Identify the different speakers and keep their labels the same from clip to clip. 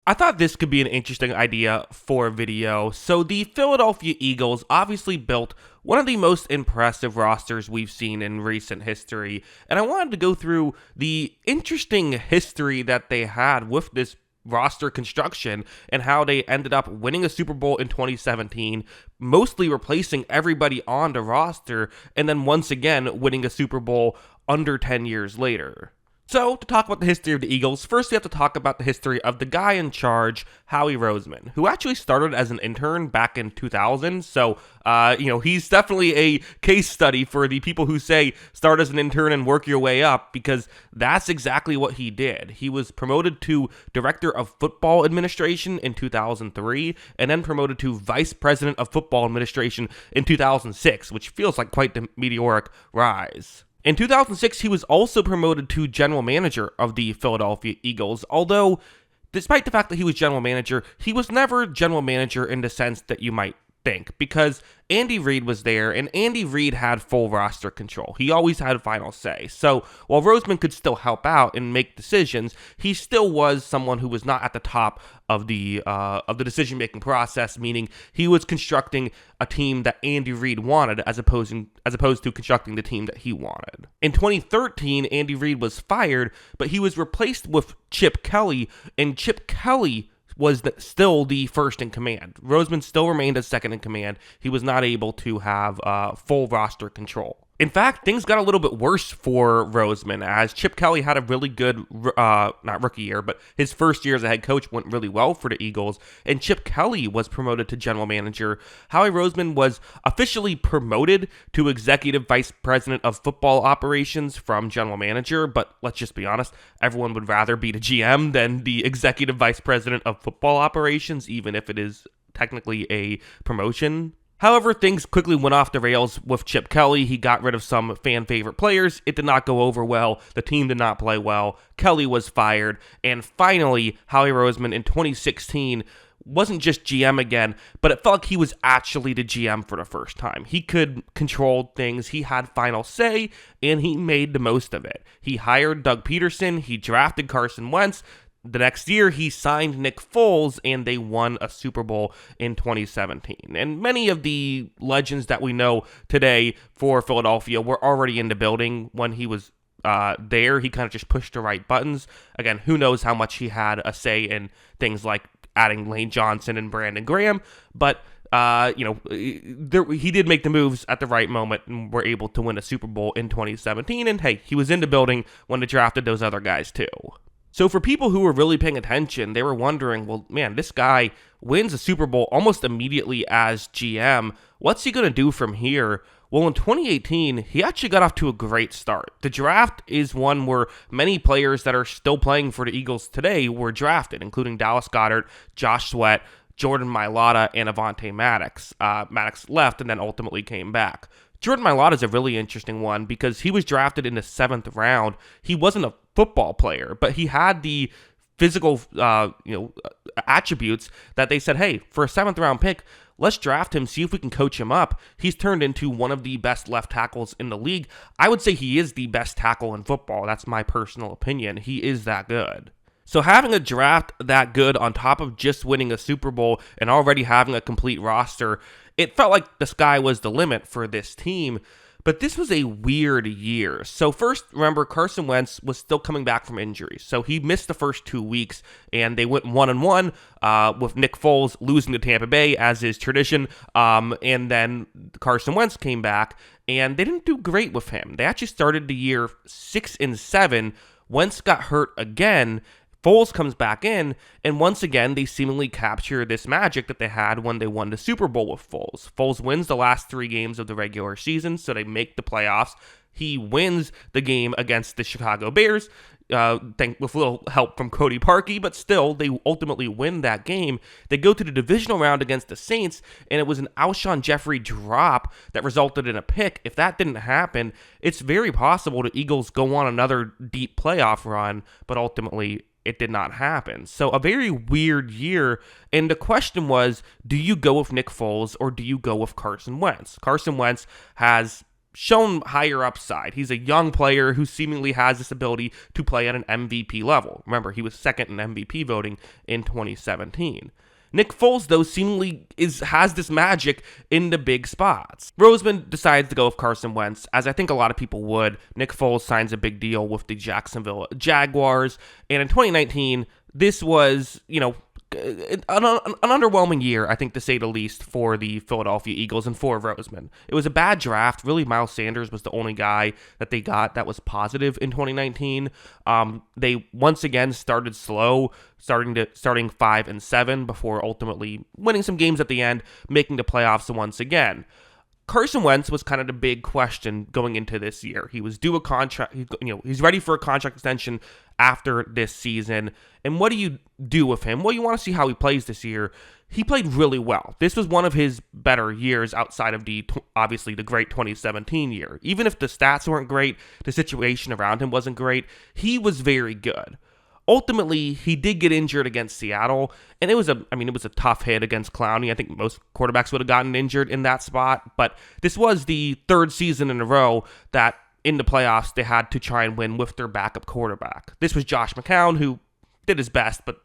Speaker 1: I thought this could be an interesting idea for a video. So the Philadelphia Eagles obviously built one of the most impressive rosters we've seen in recent history, and I wanted to go through the interesting history that they had with this roster construction and how they ended up winning a Super Bowl in 2017, mostly replacing everybody on the roster, and then once again winning a Super Bowl under 10 years later. So, to talk about the history of the Eagles, first we have to talk about the history of the guy in charge, Howie Roseman, who actually started as an intern back in 2000. So, he's definitely a case study for the people who say start as an intern and work your way up, because that's exactly what he did. He was promoted to Director of Football Administration in 2003, and then promoted to Vice President of Football Administration in 2006, which feels like quite the meteoric rise. In 2006, he was also promoted to general manager of the Philadelphia Eagles, although despite the fact that he was general manager, he was never general manager in the sense that you might think, because Andy Reid was there, and Andy Reid had full roster control. He always had final say. So while Roseman could still help out and make decisions, he still was someone who was not at the top of the decision-making process, meaning he was constructing a team that Andy Reid wanted as opposed to constructing the team that he wanted. In 2013, Andy Reid was fired, but he was replaced with Chip Kelly, and Chip Kelly was still the first in command. Roseman still remained as second in command. He was not able to have full roster control. In fact, things got a little bit worse for Roseman, as Chip Kelly had a really good, not rookie year, but his first year as a head coach went really well for the Eagles, and Chip Kelly was promoted to general manager. Howie Roseman was officially promoted to executive vice president of football operations from general manager, but let's just be honest, everyone would rather be the GM than the executive vice president of football operations, even if it is technically a promotion. However, things quickly went off the rails with Chip Kelly. He got rid of some fan-favorite players. It did not go over well. The team did not play well. Kelly was fired. And finally, Howie Roseman in 2016 wasn't just GM again, but it felt like he was actually the GM for the first time. He could control things. He had final say, and he made the most of it. He hired Doug Peterson. He drafted Carson Wentz. The next year, he signed Nick Foles, and they won a Super Bowl in 2017. And many of the legends that we know today for Philadelphia were already in the building when he was there. He kind of just pushed the right buttons. Again, who knows how much he had a say in things like adding Lane Johnson and Brandon Graham, but he did make the moves at the right moment and were able to win a Super Bowl in 2017. And hey, he was in the building when they drafted those other guys too. So for people who were really paying attention, they were wondering, well, man, this guy wins a Super Bowl almost immediately as GM. What's he going to do from here? Well, in 2018, he actually got off to a great start. The draft is one where many players that are still playing for the Eagles today were drafted, including Dallas Goedert, Josh Sweat, Jordan Mailata, and Avonte Maddox. Maddox left and then ultimately came back. Jordan Mailata is a really interesting one because he was drafted in the 7th round. He wasn't a football player, but he had the physical attributes that they said, hey, for a 7th round pick, let's draft him, see if we can coach him up. He's turned into one of the best left tackles in the league. I would say he is the best tackle in football. That's my personal opinion. He is that good. So having a draft that good on top of just winning a Super Bowl and already having a complete roster, it felt like the sky was the limit for this team. But this was a weird year. So first, remember, Carson Wentz was still coming back from injuries. So he missed the first 2 weeks, and they went 1-1 with Nick Foles losing to Tampa Bay, as is tradition. And then Carson Wentz came back, and they didn't do great with him. They actually started the year 6-7. Wentz got hurt again. Foles comes back in, and once again, they seemingly capture this magic that they had when they won the Super Bowl with Foles. Foles wins the last 3 games of the regular season, so they make the playoffs. He wins the game against the Chicago Bears, with a little help from Cody Parkey, but still, they ultimately win that game. They go to the divisional round against the Saints, and it was an Alshon Jeffrey drop that resulted in a pick. If that didn't happen, it's very possible the Eagles go on another deep playoff run, but ultimately, it did not happen. So a very weird year, and the question was, do you go with Nick Foles or do you go with Carson Wentz? Carson Wentz has shown higher upside. He's a young player who seemingly has this ability to play at an MVP level. Remember, he was second in MVP voting in 2017. Nick Foles, though, seemingly has this magic in the big spots. Roseman decides to go with Carson Wentz, as I think a lot of people would. Nick Foles signs a big deal with the Jacksonville Jaguars, and in 2019, this was, an underwhelming year, I think, to say the least, for the Philadelphia Eagles and for Roseman. It was a bad draft. Really, Miles Sanders was the only guy that they got that was positive in 2019. They once again started slow, starting 5-7 before ultimately winning some games at the end, making the playoffs once again. Carson Wentz was kind of the big question going into this year. He was due a contract, he's ready for a contract extension after this season. And what do you do with him? Well, you want to see how he plays this year. He played really well. This was one of his better years outside of obviously the great 2017 year. Even if the stats weren't great, the situation around him wasn't great, he was very good. Ultimately, he did get injured against Seattle, and it was a tough hit against Clowney. I think most quarterbacks would have gotten injured in that spot, but this was the third season in a row that in the playoffs they had to try and win with their backup quarterback. This was Josh McCown, who did his best, but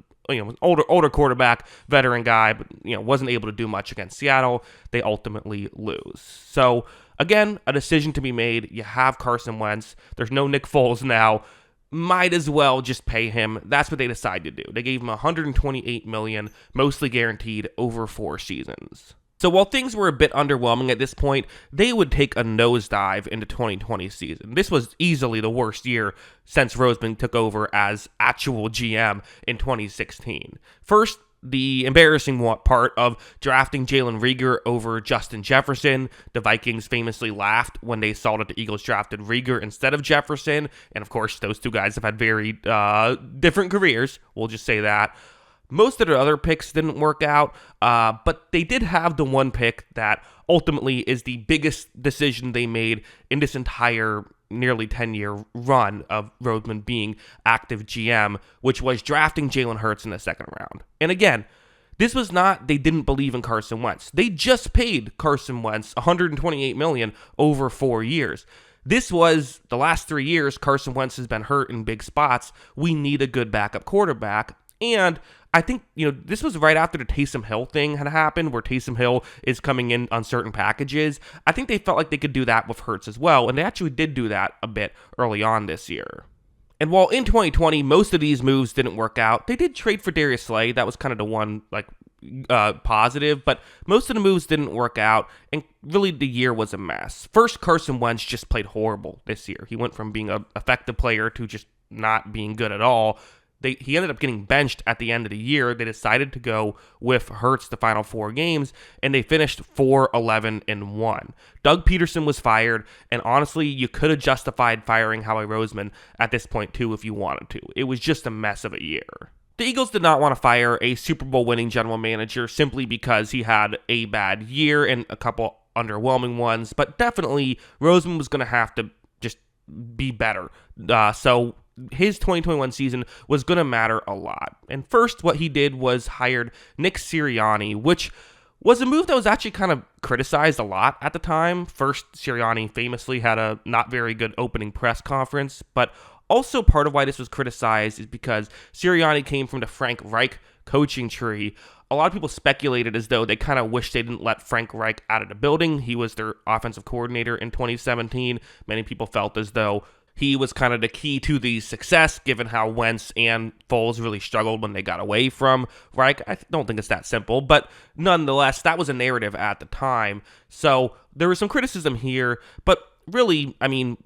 Speaker 1: older quarterback, veteran guy, but wasn't able to do much against Seattle. They ultimately lose. So again, a decision to be made. You have Carson Wentz. There's no Nick Foles now. Might as well just pay him. That's what they decided to do. They gave him $128 million, mostly guaranteed over 4 seasons. So while things were a bit underwhelming at this point, they would take a nosedive into 2020 season. This was easily the worst year since Roseman took over as actual GM in 2016. First, the embarrassing part of drafting Jalen Reagor over Justin Jefferson. The Vikings famously laughed when they saw that the Eagles drafted Reagor instead of Jefferson. And of course, those two guys have had very different careers. We'll just say that. Most of the other picks didn't work out, but they did have the one pick that ultimately is the biggest decision they made in this entire nearly 10-year run of Roseman being active GM, which was drafting Jalen Hurts in the second round. And again, this was not they didn't believe in Carson Wentz. They just paid Carson Wentz $128 million over 4 years. This was the last 3 years Carson Wentz has been hurt in big spots. We need a good backup quarterback. And I think, this was right after the Taysom Hill thing had happened, where Taysom Hill is coming in on certain packages. I think they felt like they could do that with Hurts as well, and they actually did do that a bit early on this year. And while in 2020, most of these moves didn't work out, they did trade for Darius Slay. That was kind of the one, positive, but most of the moves didn't work out, and really the year was a mess. First, Carson Wentz just played horrible this year. He went from being an effective player to just not being good at all. He ended up getting benched at the end of the year. They decided to go with Hurts the final 4 games, and they finished 4-11-1. Doug Peterson was fired, and honestly, you could have justified firing Howie Roseman at this point too if you wanted to. It was just a mess of a year. The Eagles did not want to fire a Super Bowl winning general manager simply because he had a bad year and a couple underwhelming ones, but definitely Roseman was going to have to just be better. So his 2021 season was going to matter a lot. And first, what he did was hired Nick Sirianni, which was a move that was actually kind of criticized a lot at the time. First, Sirianni famously had a not very good opening press conference, but also part of why this was criticized is because Sirianni came from the Frank Reich coaching tree. A lot of people speculated as though they kind of wish they didn't let Frank Reich out of the building. He was their offensive coordinator in 2017. Many people felt as though he was kind of the key to the success, given how Wentz and Foles really struggled when they got away from Reich. I don't think it's that simple, but nonetheless, that was a narrative at the time. So there was some criticism here, but really,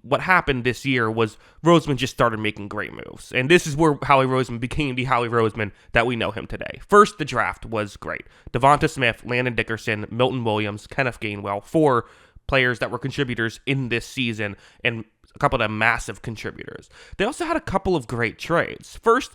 Speaker 1: what happened this year was Roseman just started making great moves. And this is where Howie Roseman became the Howie Roseman that we know him today. First, the draft was great. Devonta Smith, Landon Dickerson, Milton Williams, Kenneth Gainwell, 4 players that were contributors in this season, and a couple of them massive contributors. They also had a couple of great trades. First,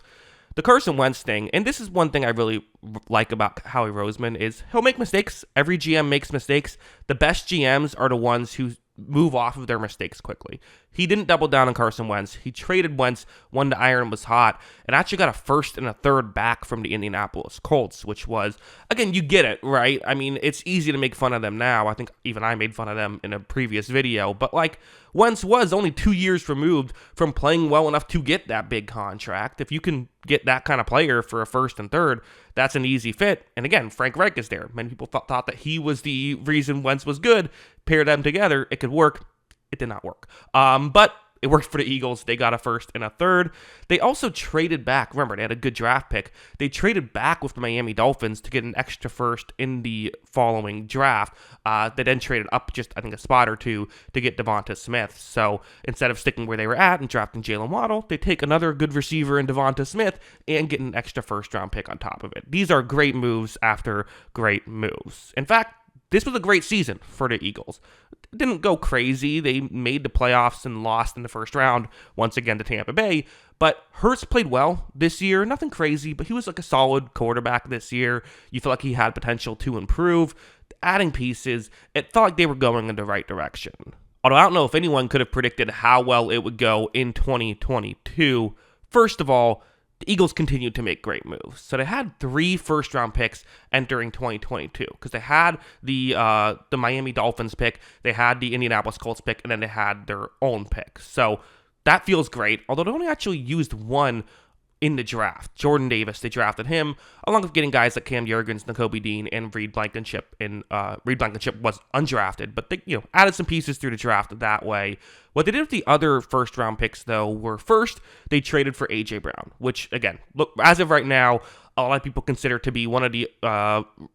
Speaker 1: the Carson Wentz thing, and this is one thing I really like about Howie Roseman, is he'll make mistakes. Every GM makes mistakes. The best GMs are the ones who move off of their mistakes quickly. He didn't double down on Carson Wentz. He traded Wentz when the iron was hot and actually got a first and a third back from the Indianapolis Colts, which was, again, you get it, right? I mean, it's easy to make fun of them now. I think even I made fun of them in a previous video, but like, Wentz was only 2 years removed from playing well enough to get that big contract. If you can get that kind of player for a first and third, that's an easy fit. And again, Frank Reich is there. Many people thought that he was the reason Wentz was good. Pair them together, it could work. It did not work. But it worked for the Eagles. They got a first and a third. They also traded back. Remember, they had a good draft pick. They traded back with the Miami Dolphins to get an extra first in the following draft. They then traded up just, I think, a spot or two to get Devonta Smith. So instead of sticking where they were at and drafting Jalen Waddle, they take another good receiver in Devonta Smith and get an extra first-round pick on top of it. These are great moves after great moves. In fact, this was a great season for the Eagles. It didn't go crazy. They made the playoffs and lost in the first round once again to Tampa Bay. But Hurts played well this year. Nothing crazy, but he was like a solid quarterback this year. You feel like he had potential to improve. Adding pieces, it felt like they were going in the right direction. Although I don't know if anyone could have predicted how well it would go in 2022. First of all, the Eagles continued to make great moves. So they had 3 first-round picks entering 2022 because they had the Miami Dolphins pick, they had the Indianapolis Colts pick, and then they had their own pick. So that feels great, although they only actually used one in the draft. Jordan Davis, they drafted him, along with getting guys like Cam Jurgens, Nakobe Dean, and Reed Blankenship. And Reed Blankenship was undrafted, but they added some pieces through the draft that way. What they did with the other first-round picks, though, were first, they traded for A.J. Brown, which, again, look, as of right now, a lot of people consider to be one of the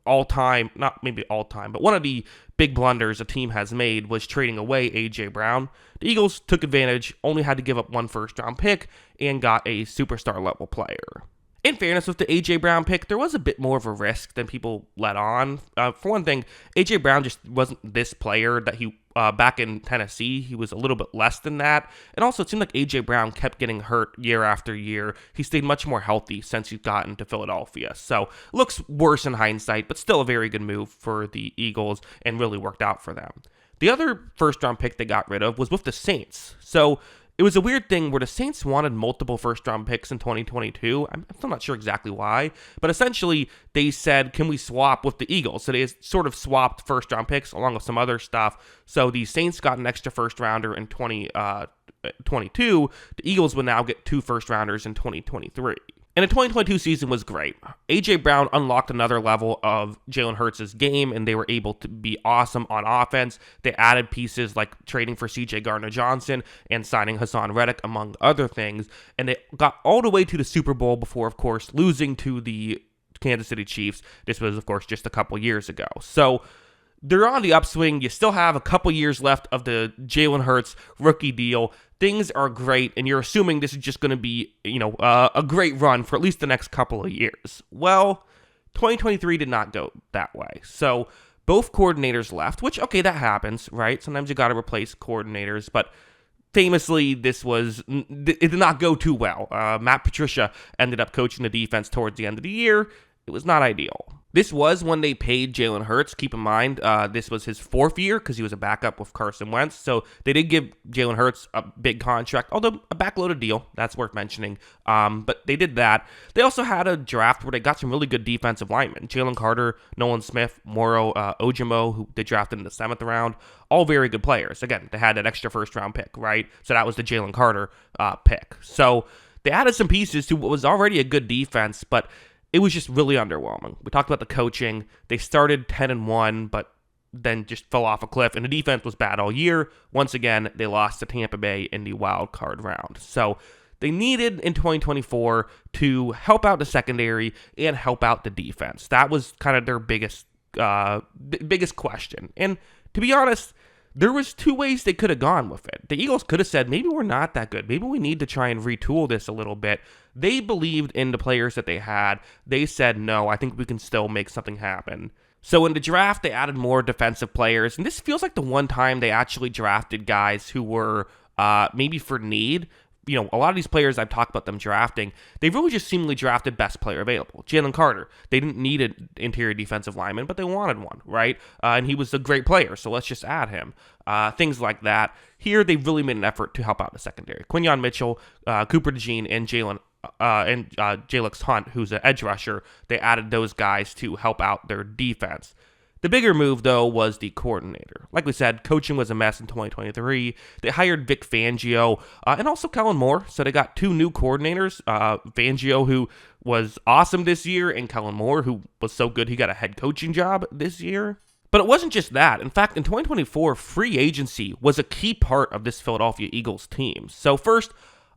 Speaker 1: all-time, not maybe all-time, but one of the big blunders a team has made was trading away A.J. Brown. The Eagles took advantage, only had to give up one first-round pick, and got a superstar-level player. In fairness, with the A.J. Brown pick, there was a bit more of a risk than people let on. For one thing, A.J. Brown just wasn't this player that he back in Tennessee. He was a little bit less than that. And also, it seemed like A.J. Brown kept getting hurt year after year. He stayed much more healthy since he's gotten to Philadelphia. So, looks worse in hindsight, but still a very good move for the Eagles and really worked out for them. The other first-round pick they got rid of was with the Saints. So, it was a weird thing where the Saints wanted multiple first-round picks in 2022. I'm still not sure exactly why, but essentially they said, can we swap with the Eagles? So they sort of swapped first-round picks along with some other stuff. So the Saints got an extra first-rounder in 2022. The Eagles would now get 2 first-rounders in 2023. And the 2022 season was great. A.J. Brown unlocked another level of Jalen Hurts' game, and they were able to be awesome on offense. They added pieces like trading for C.J. Gardner-Johnson and signing Hassan Reddick, among other things. And they got all the way to the Super Bowl before, of course, losing to the Kansas City Chiefs. This was, of course, just a couple years ago. So they're on the upswing. You still have a couple years left of the Jalen Hurts rookie deal. Things are great, and you're assuming this is just going to be, a great run for at least the next couple of years. Well, 2023 did not go that way. So both coordinators left, which, okay, that happens, right? Sometimes you got to replace coordinators, but famously, it did not go too well. Matt Patricia ended up coaching the defense towards the end of the year. It was not ideal. This was when they paid Jalen Hurts. Keep in mind, this was his 4th year because he was a backup with Carson Wentz. So they did give Jalen Hurts a big contract, although a backloaded deal. That's worth mentioning. But they did that. They also had a draft where they got some really good defensive linemen. Jalen Carter, Nolan Smith, Moro Ojimo, who they drafted in the 7th round. All very good players. Again, they had that extra first-round pick, right? So that was the Jalen Carter pick. So they added some pieces to what was already a good defense, but it was just really underwhelming. We talked about the coaching. They started 10-1, but then just fell off a cliff, and the defense was bad all year. Once again, they lost to Tampa Bay in the wild card round. So they needed in 2024 to help out the secondary and help out the defense. That was kind of their biggest question. And to be honest, there was 2 ways they could have gone with it. The Eagles could have said, maybe we're not that good. Maybe we need to try and retool this a little bit. They believed in the players that they had. They said, no, I think we can still make something happen. So in the draft, they added more defensive players. And this feels like the one time they actually drafted guys who were maybe for need a lot of these players I've talked about them drafting, they've really just seemingly drafted best player available. Jalen Carter, they didn't need an interior defensive lineman, but they wanted one, right? And he was a great player, so let's just add him. Things like that. Here, they really made an effort to help out the secondary. Quinyon Mitchell, Cooper DeJean, and Jalix Hunt, who's an edge rusher, they added those guys to help out their defense. The bigger move, though, was the coordinator. Like we said, coaching was a mess in 2023. They hired Vic Fangio and also Kellen Moore. So they got two new coordinators. Fangio, who was awesome this year, and Kellen Moore, who was so good he got a head coaching job this year. But it wasn't just that. In fact, in 2024, free agency was a key part of this Philadelphia Eagles team. So first,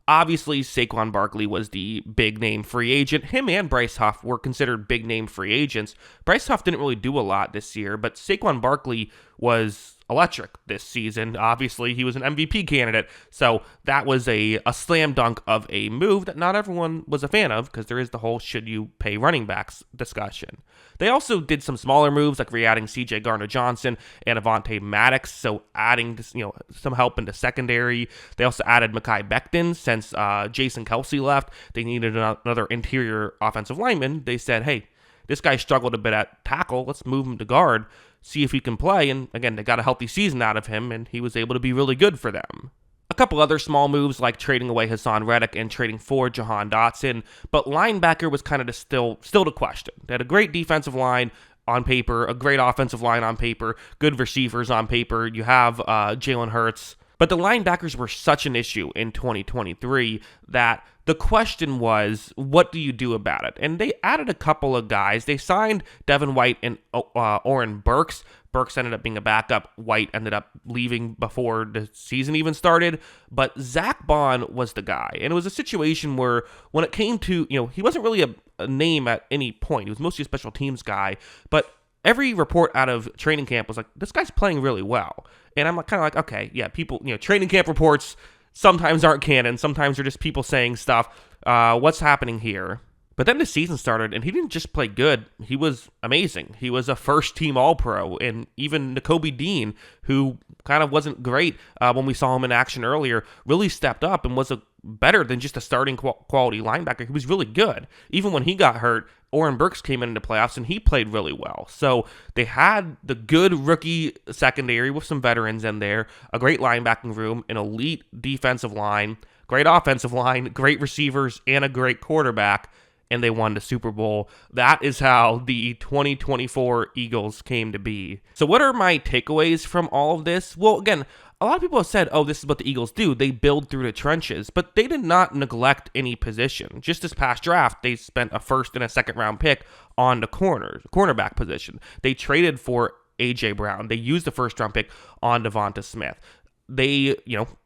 Speaker 1: obviously, Saquon Barkley was the big-name free agent. Him and Bryce Huff were considered big-name free agents. Bryce Huff didn't really do a lot this year, but Saquon Barkley was electric this season. Obviously, he was an MVP candidate, so that was a slam dunk of a move that not everyone was a fan of, because there is the whole should you pay running backs discussion. They also did some smaller moves, like re-adding C.J. Gardner-Johnson and Avonte Maddox, so adding some help into secondary. They also added Mekhi Becton since Jason Kelsey left. They needed another interior offensive lineman. They said, hey, this guy struggled a bit at tackle. Let's move him to guard, see if he can play. And again, they got a healthy season out of him, and he was able to be really good for them. A couple other small moves, like trading away Hassan Reddick and trading for Jahan Dotson, but linebacker was kind of still to question. They had a great defensive line on paper, a great offensive line on paper, good receivers on paper. You have Jalen Hurts. But the linebackers were such an issue in 2023 that the question was, what do you do about it? And they added a couple of guys. They signed Devin White and Oren Burks. Burks ended up being a backup. White ended up leaving before the season even started. But Zach Bond was the guy. And it was a situation where when it came to, he wasn't really a name at any point. He was mostly a special teams guy. But every report out of training camp was like, this guy's playing really well. And I'm kind of like, okay, yeah, people, training camp reports sometimes aren't canon. Sometimes they're just people saying stuff. What's happening here? But then the season started, and he didn't just play good. He was amazing. He was a first-team All-Pro, and even Nakobe Dean, who kind of wasn't great when we saw him in action earlier, really stepped up and was better than just a starting quality linebacker. He was really good. Even when he got hurt, Oren Burks came into playoffs, and he played really well. So they had the good rookie secondary with some veterans in there, a great linebacking room, an elite defensive line, great offensive line, great receivers, and a great quarterback, and they won the Super Bowl. That is how the 2024 Eagles came to be. So what are my takeaways from all of this? Well, again, a lot of people have said, oh, this is what the Eagles do. They build through the trenches, but they did not neglect any position. Just this past draft, they spent a first and a second round pick on the cornerback position. They traded for A.J. Brown. They used the first round pick on Devonta Smith. They,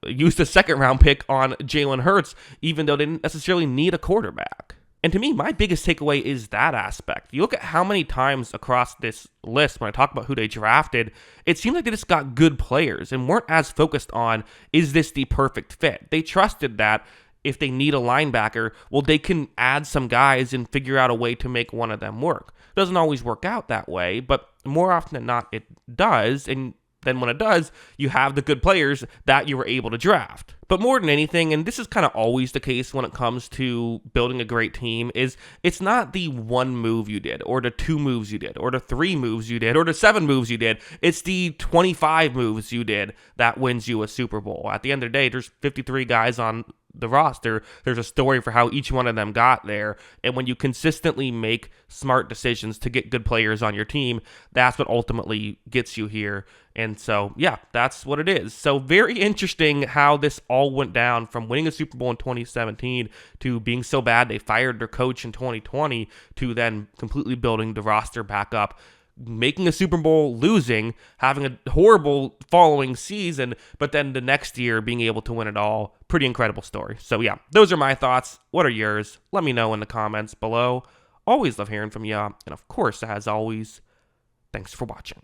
Speaker 1: used a second round pick on Jalen Hurts, even though they didn't necessarily need a quarterback. And to me, my biggest takeaway is that aspect. You look at how many times across this list, when I talk about who they drafted, it seemed like they just got good players and weren't as focused on, is this the perfect fit? They trusted that if they need a linebacker, well, they can add some guys and figure out a way to make one of them work. It doesn't always work out that way, but more often than not, it does. And then when it does, you have the good players that you were able to draft. But more than anything, and this is kind of always the case when it comes to building a great team, is it's not the one move you did, or the two moves you did, or the three moves you did, or the 7 moves you did. It's the 25 moves you did that wins you a Super Bowl. At the end of the day, there's 53 guys on the roster. There's a story for how each one of them got there. And when you consistently make smart decisions to get good players on your team, that's what ultimately gets you here. And so, yeah, that's what it is. So very interesting how this all went down from winning a Super Bowl in 2017 to being so bad they fired their coach in 2020 to then completely building the roster back up, making a Super Bowl, losing, having a horrible following season, but then the next year being able to win it all. Pretty incredible story. So yeah, those are my thoughts. What are yours? Let me know in the comments below. Always love hearing from you. And of course, as always, thanks for watching.